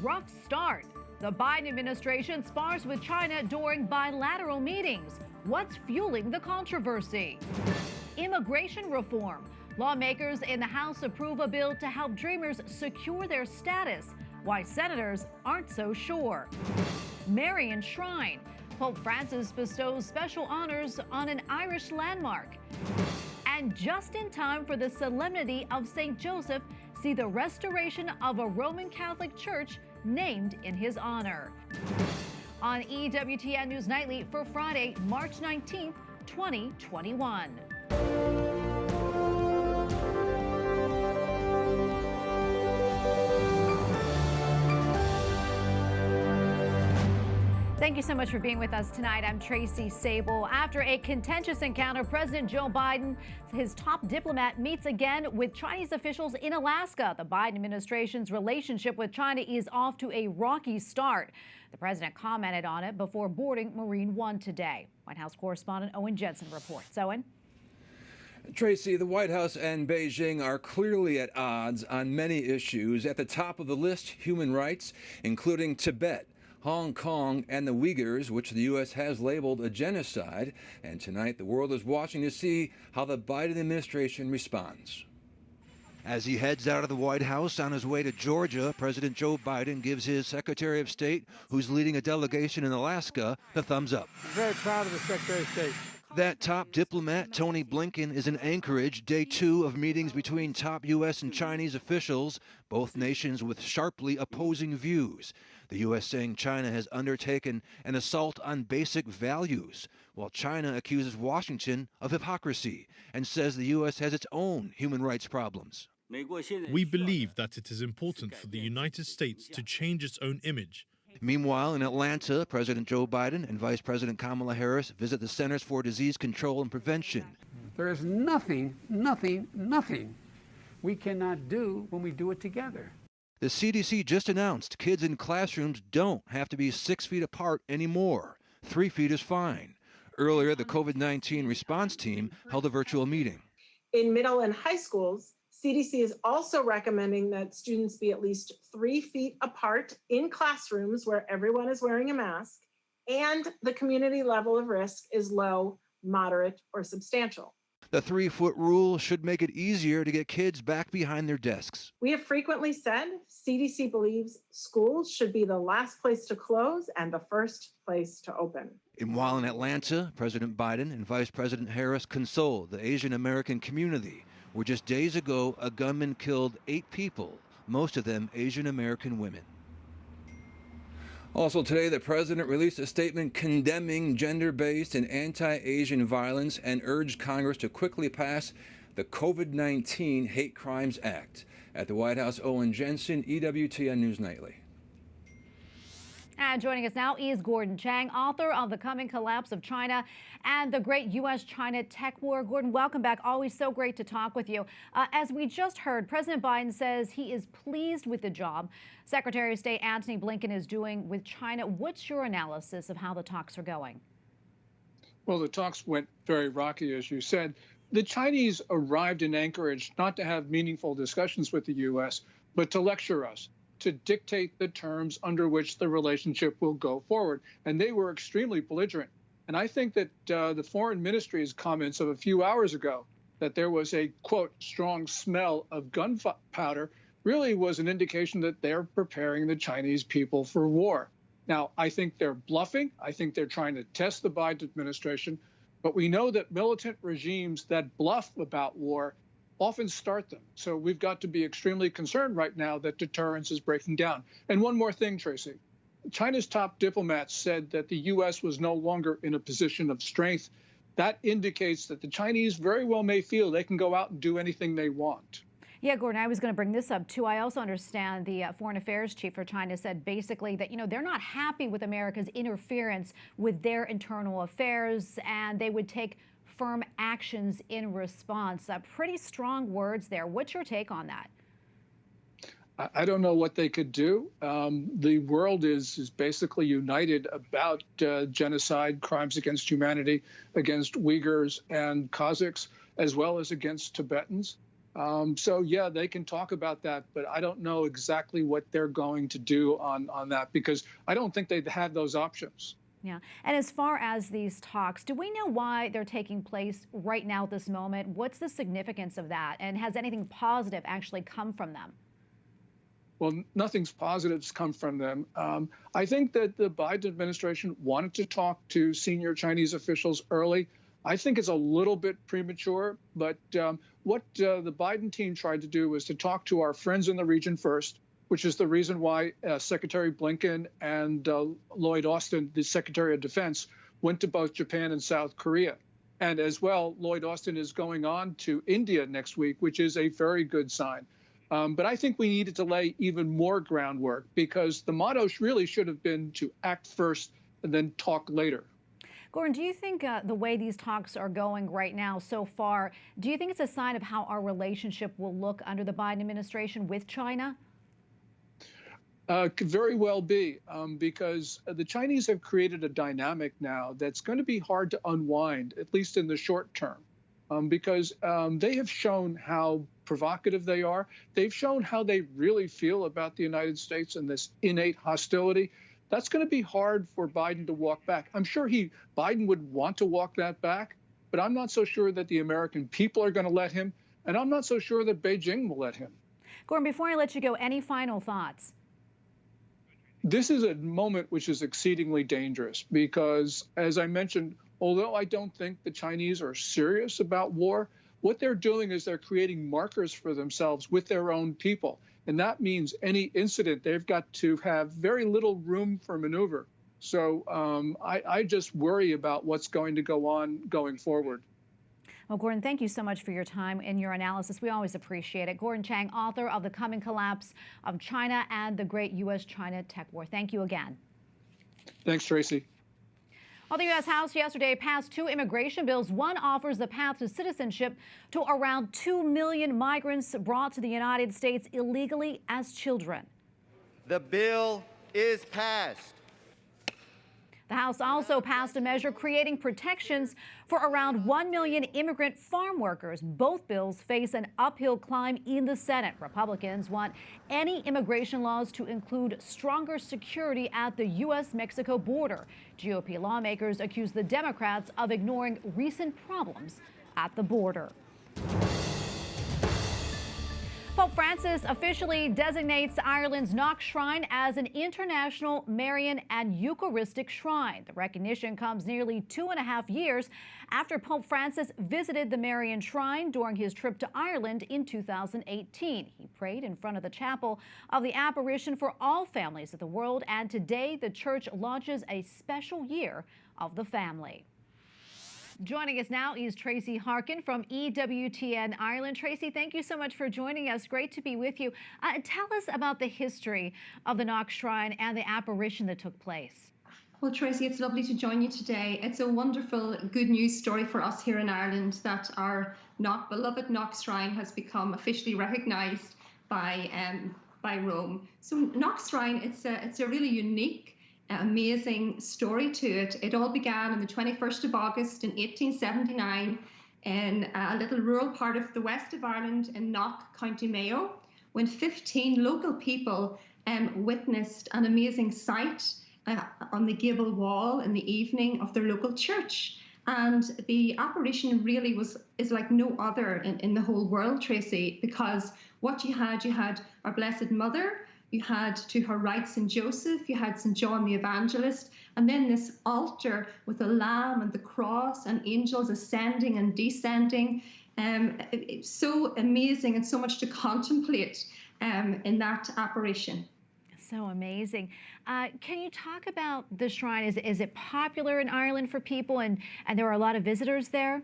rough start. The Biden administration spars with China during bilateral meetings. What's fueling the controversy? Immigration reform. Lawmakers in the House approve a bill to help Dreamers secure their status. Why senators aren't so sure. Marian Shrine. Pope Francis bestows special honors on an Irish landmark. And just in time for the solemnity of St. Joseph, see the restoration of a Roman Catholic church named in his honor. On EWTN News Nightly for Friday, March 19th, 2021. Thank you so much for being with us tonight. I'm Tracy Sable. After a contentious encounter, President Joe Biden, his top diplomat, meets again with Chinese officials in Alaska. The Biden administration's relationship with China is off to a rocky start. The president commented on it before boarding Marine One today. White House correspondent Owen Jensen reports. Owen? Tracy, the White House and Beijing are clearly at odds on many issues. At the top of the list, human rights, including Tibet, Hong Kong, and the Uyghurs, which the U.S. has labeled a genocide. And tonight, the world is watching to see how the Biden administration responds. As he heads out of the White House on his way to Georgia, President Joe Biden gives his Secretary of State, who's leading a delegation in Alaska, the thumbs up. I'm very proud of the Secretary of State. That top diplomat, Tony Blinken, is in Anchorage, day 2 of meetings between top U.S. and Chinese officials, both nations with sharply opposing views. The U.S. saying China has undertaken an assault on basic values, while China accuses Washington of hypocrisy and says the U.S. has its own human rights problems. We believe that it is important for the United States to change its own image. Meanwhile, in Atlanta, President Joe Biden and Vice President Kamala Harris visit the Centers for Disease Control and Prevention. There is nothing we cannot do when we do it together. The CDC just announced kids in classrooms don't have to be 6 feet apart anymore. 3 feet is fine. Earlier, the COVID-19 response team held a virtual meeting. In middle and high schools, CDC is also recommending that students be at least 3 feet apart in classrooms where everyone is wearing a mask, and the community level of risk is low, moderate, or substantial. The 3-foot rule should make it easier to get kids back behind their desks. We have frequently said CDC believes schools should be the last place to close and the first place to open. And while in Atlanta, President Biden and Vice President Harris consoled the Asian American community, where just days ago a gunman killed 8 people, most of them Asian American women. Also today, the president released a statement condemning gender-based and anti-Asian violence and urged Congress to quickly pass the COVID-19 Hate Crimes Act. At the White House, Owen Jensen, EWTN News Nightly. And joining us now is Gordon Chang, author of The Coming Collapse of China and the Great U.S.-China Tech War. Gordon, welcome back. Always so great to talk with you. As we just heard, President Biden says he is pleased with the job Secretary of State Antony Blinken is doing with China. What's your analysis of how the talks are going? Well, the talks went very rocky, as you said. The Chinese arrived in Anchorage not to have meaningful discussions with the U.S., but to lecture us, to dictate the terms under which the relationship will go forward. And they were extremely belligerent. And I think that the foreign ministry's comments of a few hours ago, that there was a, quote, strong smell of gunpowder, really was an indication that they're preparing the Chinese people for war. Now, I think they're bluffing. I think they're trying to test the Biden administration. But we know that militant regimes that bluff about war often start them. So we've got to be extremely concerned right now that deterrence is breaking down. And one more thing, Tracy. China's top diplomats said that the U.S. was no longer in a position of strength. That indicates that the Chinese very well may feel they can go out and do anything they want. Yeah, Gordon, I was going to bring this up, too. I also understand the foreign affairs chief for China said basically that, they're not happy with America's interference with their internal affairs, and they would take firm actions in response. Pretty strong words there. What's your take on that? I don't know what they could do. The world is basically united about genocide, crimes against humanity, against Uyghurs and Kazakhs, as well as against Tibetans. So, yeah, they can talk about that, but I don't know exactly what they're going to do on that, because I don't think they'd have those options. Yeah. And as far as these talks, do we know why they're taking place right now at this moment? What's the significance of that? And has anything positive actually come from them? Well, nothing's positive's come from them. I think that the Biden administration wanted to talk to senior Chinese officials early. I think it's a little bit premature, but what the Biden team tried to do was to talk to our friends in the region first, which is the reason why Secretary Blinken and Lloyd Austin, the Secretary of Defense, went to both Japan and South Korea. And as well, Lloyd Austin is going on to India next week, which is a very good sign. But I think we needed to lay even more groundwork, because the motto really should have been to act first and then talk later. Gordon, do you think the way these talks are going right now so far, do you think it's a sign of how our relationship will look under the Biden administration with China? Could very well be, because the Chinese have created a dynamic now that's going to be hard to unwind, at least in the short term, because they have shown how provocative they are. They've shown how they really feel about the United States and this innate hostility. That's going to be hard for Biden to walk back. I'm sure Biden would want to walk that back, but I'm not so sure that the American people are going to let him, and I'm not so sure that Beijing will let him. Gordon, before I let you go, any final thoughts? This is a moment which is exceedingly dangerous because, as I mentioned, although I don't think the Chinese are serious about war, what they're doing is they're creating markers for themselves with their own people. And that means any incident, they've got to have very little room for maneuver. So I just worry about what's going to go on going forward. Well, Gordon, thank you so much for your time and your analysis. We always appreciate it. Gordon Chang, author of The Coming Collapse of China and the Great U.S.-China Tech War. Thank you again. Thanks, Tracy. Well, the U.S. House yesterday passed 2 immigration bills. One offers the path to citizenship to around 2 million migrants brought to the United States illegally as children. The bill is passed. The House also passed a measure creating protections for around 1 million immigrant farm workers. Both bills face an uphill climb in the Senate. Republicans want any immigration laws to include stronger security at the U.S.-Mexico border. GOP lawmakers accuse the Democrats of ignoring recent problems at the border. Pope Francis officially designates Ireland's Knock Shrine as an international Marian and Eucharistic shrine. The recognition comes nearly 2.5 years after Pope Francis visited the Marian shrine during his trip to Ireland in 2018. He prayed in front of the chapel of the apparition for all families of the world, and today the church launches a special year of the family. Joining us now is Tracey Harkin from EWTN Ireland. Tracy, thank you so much for joining us. Great to be with you. Tell us about the history of the Knock Shrine and the apparition that took place. Well, Tracy, it's lovely to join you today. It's a wonderful good news story for us here in Ireland that our beloved Knock Shrine has become officially recognised by Rome. So Knock Shrine, it's a really unique, amazing story to it. It all began on the 21st of August in 1879 in a little rural part of the west of Ireland in Knock, County Mayo, when 15 local people witnessed an amazing sight on the gable wall in the evening of their local church. And the apparition really is like no other in the whole world, Tracy, because what you had our Blessed Mother, you had to her right St. Joseph, you had St. John the Evangelist, and then this altar with the lamb and the cross and angels ascending and descending. It's so amazing and so much to contemplate in that apparition. So amazing. Can you talk about the shrine? Is it popular in Ireland for people, and there are a lot of visitors there?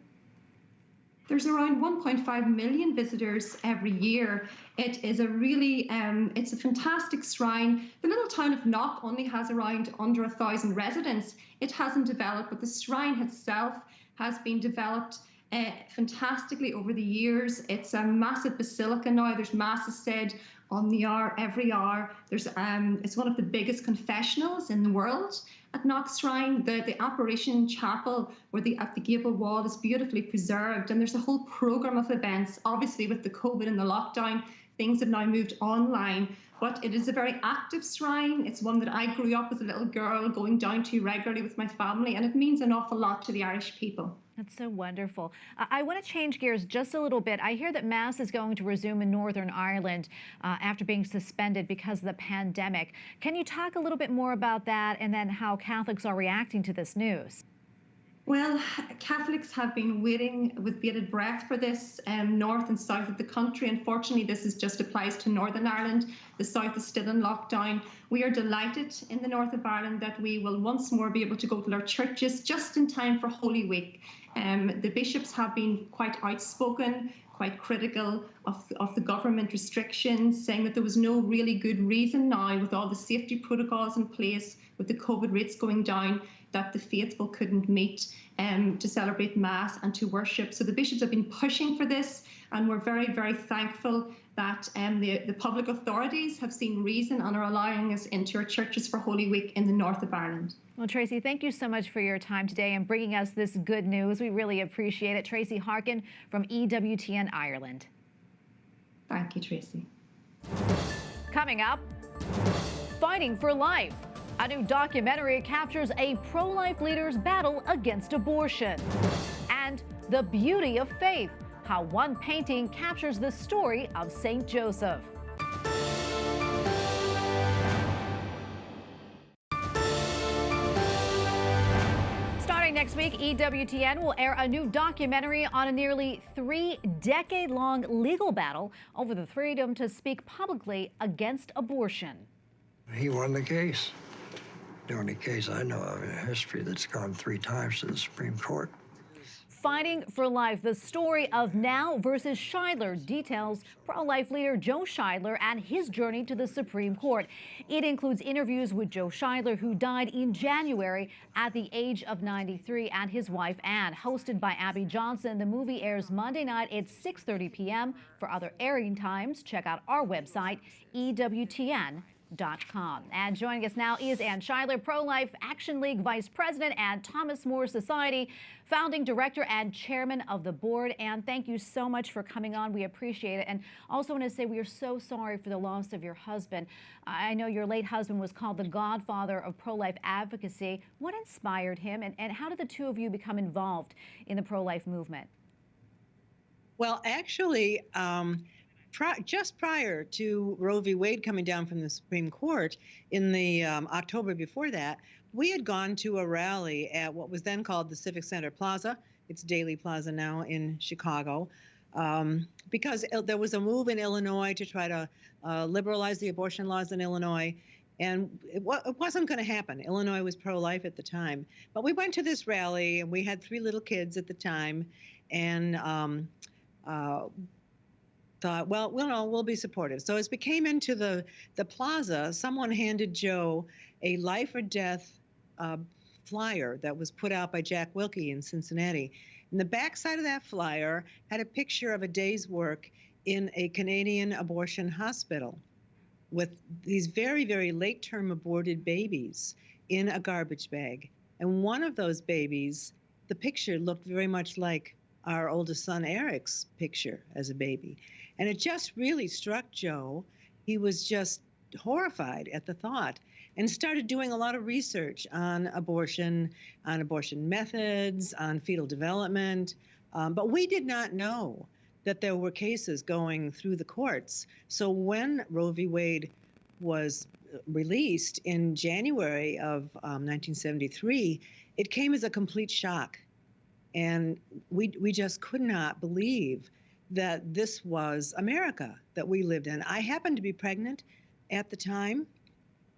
There's around 1.5 million visitors every year. It is a really, it's a fantastic shrine. The little town of Knock only has around under 1,000 residents. It hasn't developed, but the shrine itself has been developed fantastically over the years. It's a massive basilica now. There's masses said on the hour, every hour. There's it's one of the biggest confessionals in the world at Knox Shrine. The apparition chapel at the gable wall is beautifully preserved, and there's a whole program of events. Obviously, with the COVID and the lockdown, things have now moved online, but it is a very active shrine. It's one that I grew up as a little girl going down to regularly with my family, and it means an awful lot to the Irish people. That's so wonderful. I want to change gears just a little bit. I hear that Mass is going to resume in Northern Ireland after being suspended because of the pandemic. Can you talk a little bit more about that and then how Catholics are reacting to this news? Well, Catholics have been waiting with bated breath for this, north and south of the country. Unfortunately, this just applies to Northern Ireland. The south is still in lockdown. We are delighted in the north of Ireland that we will once more be able to go to our churches just in time for Holy Week. The bishops have been quite outspoken, quite critical of the government restrictions, saying that there was no really good reason now, with all the safety protocols in place, with the COVID rates going down, that the faithful couldn't meet to celebrate Mass and to worship. So the bishops have been pushing for this, and we're very, very thankful that the public authorities have seen reason and are allowing us into our churches for Holy Week in the north of Ireland. Well, Tracy, thank you so much for your time today and bringing us this good news. We really appreciate it. Tracey Harkin from EWTN Ireland. Thank you, Tracy. Coming up, Fighting for Life. A new documentary captures a pro-life leader's battle against abortion. And the beauty of faith, how one painting captures the story of St. Joseph. Starting next week, EWTN will air a new documentary on a nearly 3-decade-long legal battle over the freedom to speak publicly against abortion. He won the case. The only case I know of in history that's gone 3 times to the Supreme Court. Fighting for Life, the story of Now versus Scheidler, details pro-life leader Joe Scheidler and his journey to the Supreme Court. It includes interviews with Joe Scheidler, who died in January at the age of 93, and his wife Anne. Hosted by Abby Johnson, the movie airs Monday night at 6:30 p.m. For other airing times, check out our website, EWTN.com. And joining us now is Anne Scheidler, Pro-Life Action League Vice President and Thomas More Society Founding Director and Chairman of the Board. Anne, thank you so much for coming on. We appreciate it. And also want to say we are so sorry for the loss of your husband. I know your late husband was called the Godfather of Pro-life Advocacy. What inspired him, and how did the two of you become involved in the pro-life movement? Well, actually, just prior to Roe v. Wade coming down from the Supreme Court in the October before that, we had gone to a rally at what was then called the Civic Center Plaza. It's Daley Plaza now in Chicago, because there was a move in Illinois to try to liberalize the abortion laws in Illinois, and it wasn't going to happen. Illinois was pro-life at the time. But we went to this rally, and we had 3 little kids at the time, and thought, well, we'll be supportive. So as we came into the plaza, someone handed Joe a life or death flyer that was put out by Jack Wilkie in Cincinnati. And the backside of that flyer had a picture of a day's work in a Canadian abortion hospital with these very, very late-term aborted babies in a garbage bag. And one of those babies, the picture looked very much like our oldest son Eric's picture as a baby. And it just really struck Joe. He was just horrified at the thought and started doing a lot of research on abortion methods, on fetal development. But we did not know that there were cases going through the courts. So when Roe v. Wade was released in January of 1973, it came as a complete shock. And we just could not believe that this was America that we lived in. I happened to be pregnant at the time,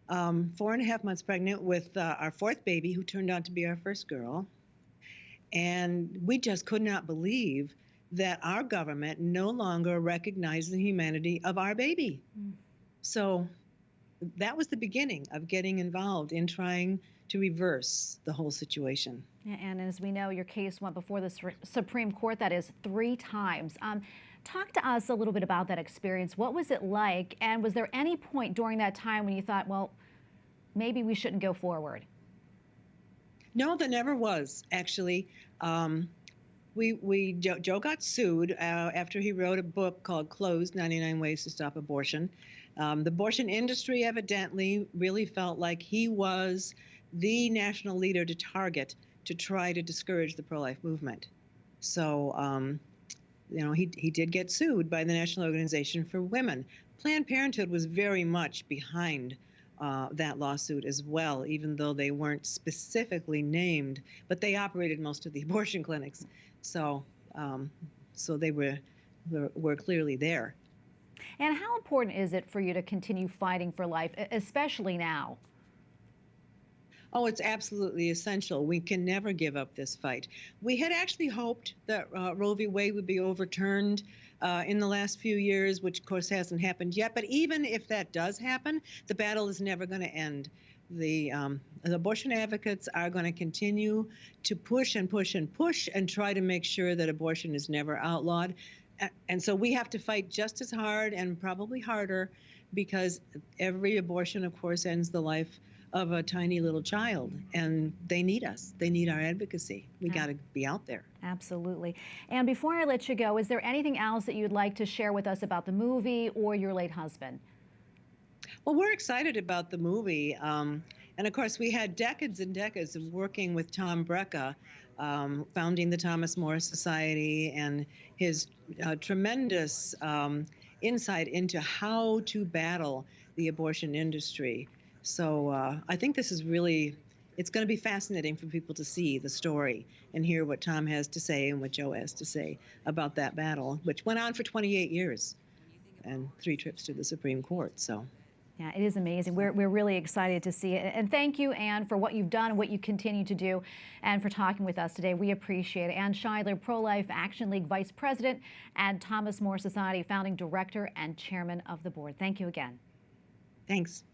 4.5 months pregnant with our 4th baby, who turned out to be our first girl. And we just could not believe that our government no longer recognized the humanity of our baby. So that was the beginning of getting involved in trying to reverse the whole situation. Yeah, and as we know, your case went before the Supreme Court, that is 3 times. Talk to us a little bit about that experience. What was it like? And was there any point during that time when you thought, well, maybe we shouldn't go forward? No, there never was, actually. Joe got sued after he wrote a book called Closed, 99 Ways to Stop Abortion. The abortion industry evidently really felt like he was the national leader to target to try to discourage the pro-life movement. So, he did get sued by the National Organization for Women. Planned Parenthood was very much behind that lawsuit as well, even though they weren't specifically named, but they operated most of the abortion clinics. So they were clearly there. And how important is it for you to continue fighting for life, especially now? Oh, it's absolutely essential. We can never give up this fight. We had actually hoped that Roe v. Wade would be overturned in the last few years, which of course hasn't happened yet. But even if that does happen, the battle is never going to end. The abortion advocates are going to continue to push and push and push and try to make sure that abortion is never outlawed. And so we have to fight just as hard and probably harder, because every abortion, of course, ends the life of a tiny little child, and they need us. They need our advocacy. We got to be out there. Absolutely. And before I let you go, is there anything else that you'd like to share with us about the movie or your late husband? Well, we're excited about the movie. And of course, we had decades and decades of working with Tom Brecka, founding the Thomas More Society, and his tremendous insight into how to battle the abortion industry. So I think this is really, it's going to be fascinating for people to see the story and hear what Tom has to say and what Joe has to say about that battle, which went on for 28 years and 3 trips to the Supreme Court. So. Yeah, it is amazing. We're really excited to see it. And thank you, Ann, for what you've done and what you continue to do, and for talking with us today. We appreciate it. Ann Scheidler, Pro-Life Action League Vice President and Thomas More Society Founding Director and Chairman of the Board. Thank you again. Thanks.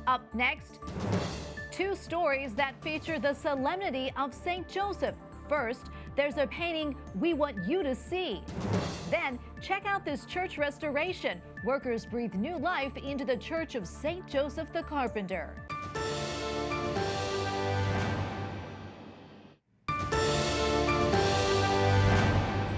Up next, 2 stories that feature the solemnity of St. Joseph. First, there's a painting we want you to see. Then, check out this church restoration. Workers breathe new life into the Church of St. Joseph the Carpenter.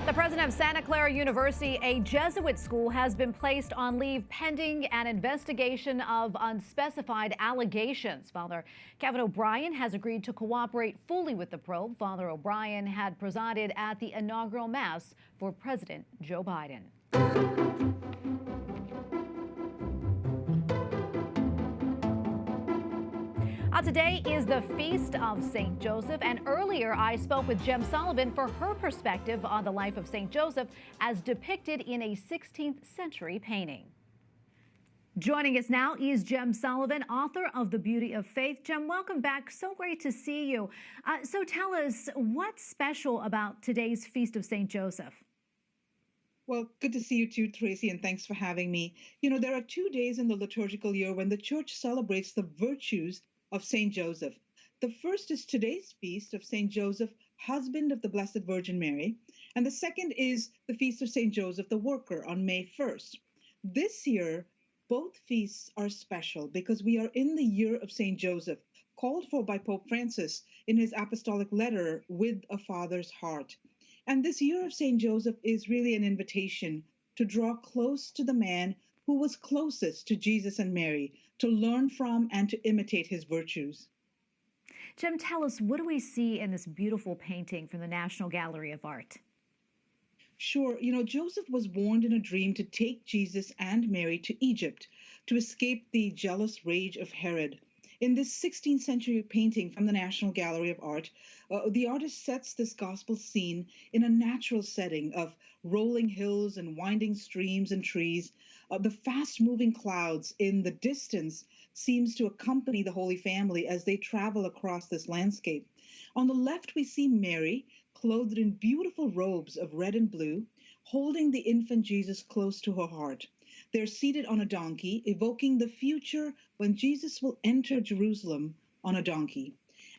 The president of Santa Clara University, a Jesuit school, has been placed on leave pending an investigation of unspecified allegations. Father Kevin O'Brien has agreed to cooperate fully with the probe. Father O'Brien had presided at the inaugural Mass for President Joe Biden. Today is the Feast of St. Joseph, and earlier I spoke with Jem Sullivan for her perspective on the life of St. Joseph as depicted in a 16th century painting. Joining us now is Jem Sullivan, author of The Beauty of Faith. Jem, welcome back. So great to see you. So tell us, what's special about today's Feast of St. Joseph? Well, good to see you too, Tracy, and thanks for having me. You know, there are 2 days in the liturgical year when the Church celebrates the virtues of St. Joseph. The first is today's feast of St. Joseph, husband of the Blessed Virgin Mary, and the second is the feast of St. Joseph the Worker on May 1st. This year, both feasts are special because we are in the year of St. Joseph, called for by Pope Francis in his apostolic letter, With a Father's Heart. And this year of St. Joseph is really an invitation to draw close to the man who was closest to Jesus and Mary, to learn from and to imitate his virtues. Jem, tell us, what do we see in this beautiful painting from the National Gallery of Art? Sure. You know, Joseph was warned in a dream to take Jesus and Mary to Egypt to escape the jealous rage of Herod. In this 16th century painting from the National Gallery of Art, the artist sets this gospel scene in a natural setting of rolling hills and winding streams and trees. The fast-moving clouds in the distance seems to accompany the Holy Family as they travel across this landscape. On the left, we see Mary, clothed in beautiful robes of red and blue, holding the infant Jesus close to her heart. They're seated on a donkey, evoking the future when Jesus will enter Jerusalem on a donkey.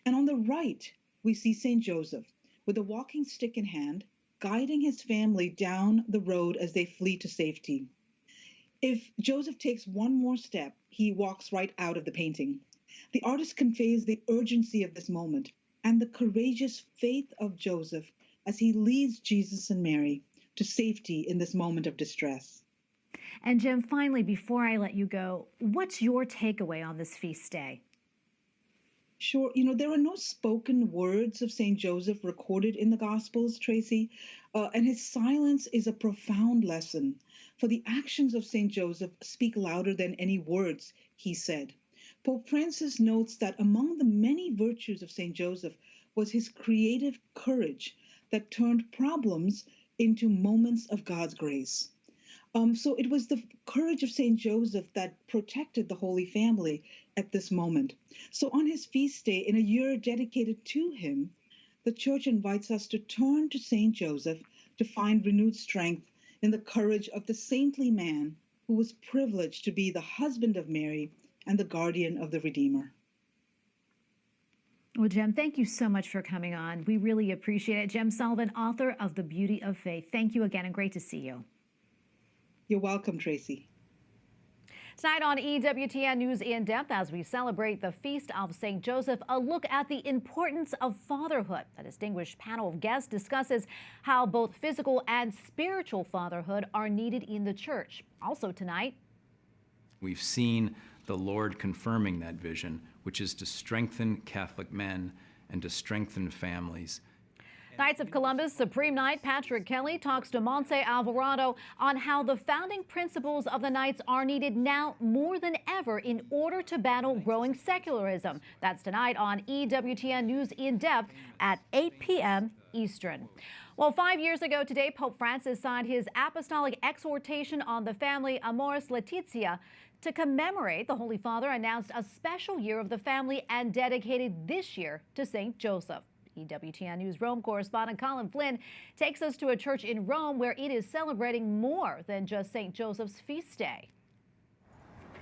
And on the right, we see St. Joseph with a walking stick in hand, guiding his family down the road as they flee to safety. If Joseph takes one more step, he walks right out of the painting. The artist conveys the urgency of this moment and the courageous faith of Joseph as he leads Jesus and Mary to safety in this moment of distress. And Jem, finally, before I let you go, what's your takeaway on this feast day? Sure. There are no spoken words of St. Joseph recorded in the Gospels, Tracy, and his silence is a profound lesson, for the actions of St. Joseph speak louder than any words he said. Pope Francis notes that among the many virtues of St. Joseph was his creative courage that turned problems into moments of God's grace. So it was the courage of St. Joseph that protected the Holy Family at this moment. So on his feast day, in a year dedicated to him, the Church invites us to turn to St. Joseph to find renewed strength in the courage of the saintly man who was privileged to be the husband of Mary and the guardian of the Redeemer. Well, Jem, thank you so much for coming on. We really appreciate it. Jem Sullivan, author of The Beauty of Faith. Thank you again, and great to see you. You're welcome, Tracy. Tonight on EWTN News In Depth, as we celebrate the Feast of St. Joseph, a look at the importance of fatherhood. A distinguished panel of guests discusses how both physical and spiritual fatherhood are needed in the church. Also tonight, we've seen the Lord confirming that vision, which is to strengthen Catholic men and to strengthen families. Knights of Columbus Supreme Knight Patrick Kelly talks to Montse Alvarado on how the founding principles of the Knights are needed now more than ever in order to battle growing secularism. That's tonight on EWTN News In Depth at 8 p.m. Eastern. Well, 5 years ago today, Pope Francis signed his apostolic exhortation on the family Amoris Laetitia. To commemorate, the Holy Father announced a special year of the family and dedicated this year to St. Joseph. EWTN News Rome correspondent Colin Flynn takes us to a church in Rome where it is celebrating more than just St. Joseph's feast day.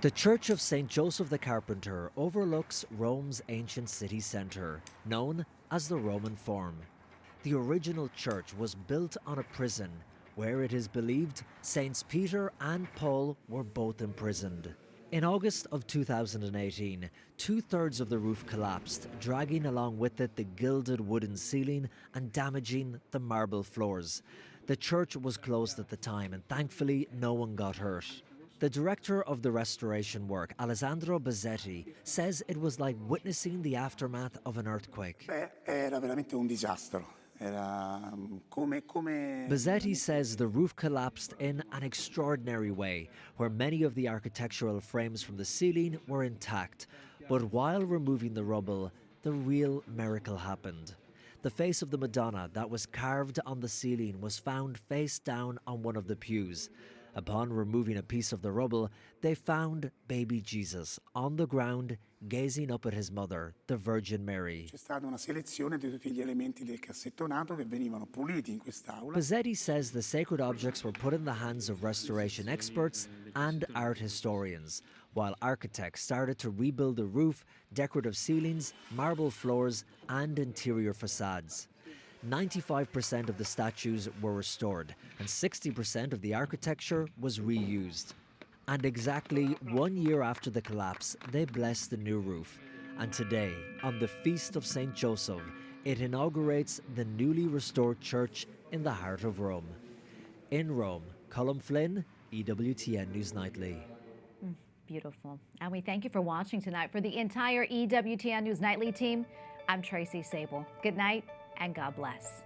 The Church of St. Joseph the Carpenter overlooks Rome's ancient city centre, known as the Roman Forum. The original church was built on a prison, where it is believed Saints Peter and Paul were both imprisoned. In August of 2018, two-thirds of the roof collapsed, dragging along with it the gilded wooden ceiling and damaging the marble floors. The church was closed at the time and thankfully no one got hurt. The director of the restoration work, Alessandro Bazzetti, says it was like witnessing the aftermath of an earthquake. Era veramente un disastro. Bazzetti says the roof collapsed in an extraordinary way, where many of the architectural frames from the ceiling were intact. But while removing the rubble, the real miracle happened. The face of the Madonna that was carved on the ceiling was found face down on one of the pews. Upon removing a piece of the rubble, they found baby Jesus on the ground, gazing up at his mother, the Virgin Mary. C'è stata una selezione di tutti gli elementi del cassettonato che venivano puliti in quest'aula. Bazzetti says the sacred objects were put in the hands of restoration experts and art historians, while architects started to rebuild the roof, decorative ceilings, marble floors, and interior facades. 95% of the statues were restored, and 60% of the architecture was reused. And exactly 1 year after the collapse, they blessed the new roof. And today, on the Feast of St. Joseph, it inaugurates the newly restored church in the heart of Rome. In Rome, Colin Flynn, EWTN News Nightly. Beautiful. And we thank you for watching tonight. For the entire EWTN News Nightly team, I'm Tracy Sable. Good night and God bless.